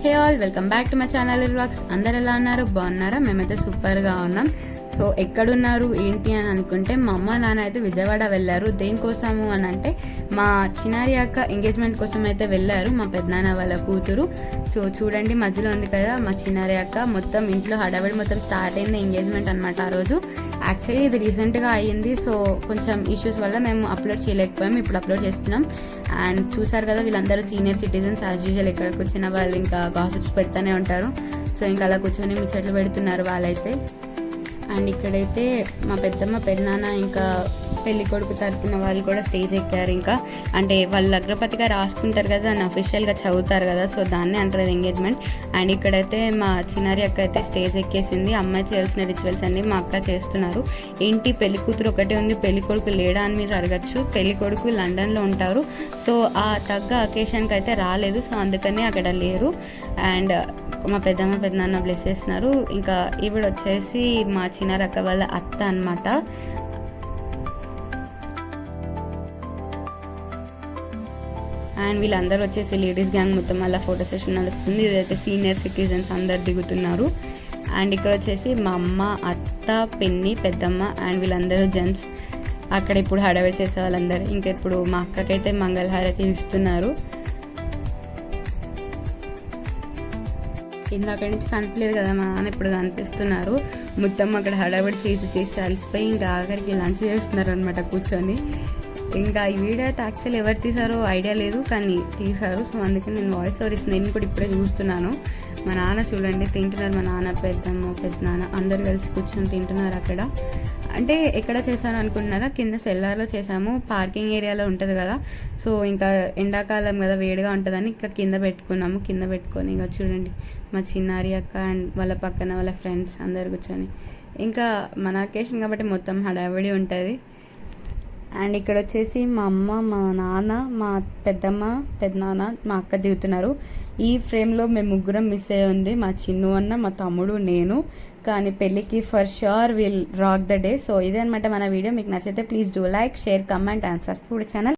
Hey all, welcome back to my channel vlogs. అందరు ఎలా ఉన్నారు? బాగున్నారా? మేమైతే సూపర్గా ఉన్నాం. సో ఎక్కడున్నారు ఏంటి అని అనుకుంటే, మా అమ్మ నాన్న అయితే విజయవాడ వెళ్ళారు. దేనికోసము అని అంటే, మా చిన్నారి అక్క ఎంగేజ్మెంట్ కోసం అయితే వెళ్ళారు, మా పెద్దనాన్న వాళ్ళ కూతురు. సో చూడండి, మధ్యలో ఉంది కదా మా చిన్నారి అక్క. మొత్తం ఇంట్లో హడావిడి మొత్తం స్టార్ట్ అయింది ఎంగేజ్మెంట్ అనమాట ఆ రోజు. యాక్చువల్లీ ఇది రీసెంట్గా అయ్యింది, సో కొంచెం ఇష్యూస్ వల్ల మేము అప్లోడ్ చేయలేకపోయాము. ఇప్పుడు అప్లోడ్ చేస్తున్నాం. అండ్ చూసారు కదా, వీళ్ళందరూ సీనియర్ సిటిజన్స్. యాజ్ యూజువల్ ఇక్కడ కూర్చున్న వాళ్ళు ఇంకా గాసిప్స్ పెడతానే ఉంటారు. సో ఇంకా అలా కూర్చొని ముచ్చట్లు పెడుతున్నారు వాళ్ళైతే. అండ్ ఇక్కడైతే మా పెద్దమ్మ పెద్దనాన్న ఇంకా పెళ్లి కొడుకు తరపున వాళ్ళు కూడా స్టేజ్ ఎక్కారు. ఇంకా అంటే వాళ్ళు అగ్రపతిగా రాసుకుంటారు కదా, దాన్ని అఫీషియల్గా చదువుతారు కదా, సో దాన్నే అంటారు ఎంగేజ్మెంట్. అండ్ ఇక్కడైతే మా చిన్నారి అక్క అయితే స్టేజ్ ఎక్కేసింది. అమ్మాయి చేయాల్సిన రిచువల్స్ అన్ని మా అక్క చేస్తున్నారు. ఏంటి పెళ్లి కూతురు ఒకటే ఉంది, పెళ్లి కొడుకు లేడా అని మీరు అడగచ్చు. పెళ్లి కొడుకు లండన్లో ఉంటారు, సో ఆ తగ్గ అకేషన్కి అయితే రాలేదు, సో అందుకని అక్కడ లేరు. అండ్ మా పెద్దమ్మ పెద్దనాన్న బ్లెస్ చేస్తున్నారు. ఇంకా ఈవిడ వచ్చేసి మా చిన్నారి అక్క వాళ్ళ అత్త అనమాట. అండ్ వీళ్ళందరూ వచ్చేసి లేడీస్ గ్యాంగ్ మొత్తం అలా ఫోటో సెషన్ నడుస్తుంది. ఇదైతే సీనియర్ సిటిజన్స్ అందరు దిగుతున్నారు. అండ్ ఇక్కడ వచ్చేసి మా అమ్మ, అత్త, పిన్ని, పెద్దమ్మ అండ్ వీళ్ళందరూ జెంట్స్. అక్కడ ఇప్పుడు హడావిడి చేసే వాళ్ళందరూ. ఇంకా ఇప్పుడు మా అక్కకైతే మంగళహారతి ఇస్తున్నారు. ఇందాక నుంచి కనిపించలేదు కదా మా నాన్న, ఇప్పుడు కనిపిస్తున్నారు. మొత్తం అక్కడ హడావిడి చేసి అలసిపోయి ఇంకా ఆఖరికి లంచ్ చేస్తున్నారు అనమాట కూర్చొని. ఇంకా ఈ వీడియో అయితే యాక్చువల్లీ ఎవరు తీసారో ఐడియా లేదు, కానీ తీశారు. సో అందుకే నేను వాయిస్ ఓవర్ ఇస్తుంది. నేను కూడా ఇప్పుడే చూస్తున్నాను. మా నాన్న చూడండి తింటున్నారు. మా నాన్న, పెద్దమ్మ, పెద్దనాన్న అందరు కలిసి కూర్చొని తింటున్నారు అక్కడ. అంటే ఎక్కడ చేశాను అనుకుంటున్నారా? కింద సెల్లార్లో చేసాము. పార్కింగ్ ఏరియాలో ఉంటుంది కదా, సో ఇంకా ఎండాకాలం కదా వేడిగా ఉంటుందని ఇంకా కింద పెట్టుకున్నాము. కింద పెట్టుకొని ఇంకా చూడండి మా చిన్నారి అక్క అండ్ వాళ్ళ పక్కన వాళ్ళ ఫ్రెండ్స్ అందరు కూర్చొని. ఇంకా మన అకేషన్ కాబట్టి మొత్తం హడావిడి ఉంటుంది. అండ్ ఇక్కడ వచ్చేసి మా అమ్మ, మా నాన్న, మా పెద్దమ్మ, పెద్దనాన్న, మా అక్క దిగుతున్నారు. ఈ ఫ్రేమ్లో మేము ముగ్గురం మిస్ అయ్యి ఉంది, మా చిన్ను అన్న, మా తమ్ముడు, నేను. కానీ పెళ్ళికి for sure will rock the day. So ఇదే అనమాట మన వీడియో. మీకు నచ్చితే please do like, share, comment and subscribe channel.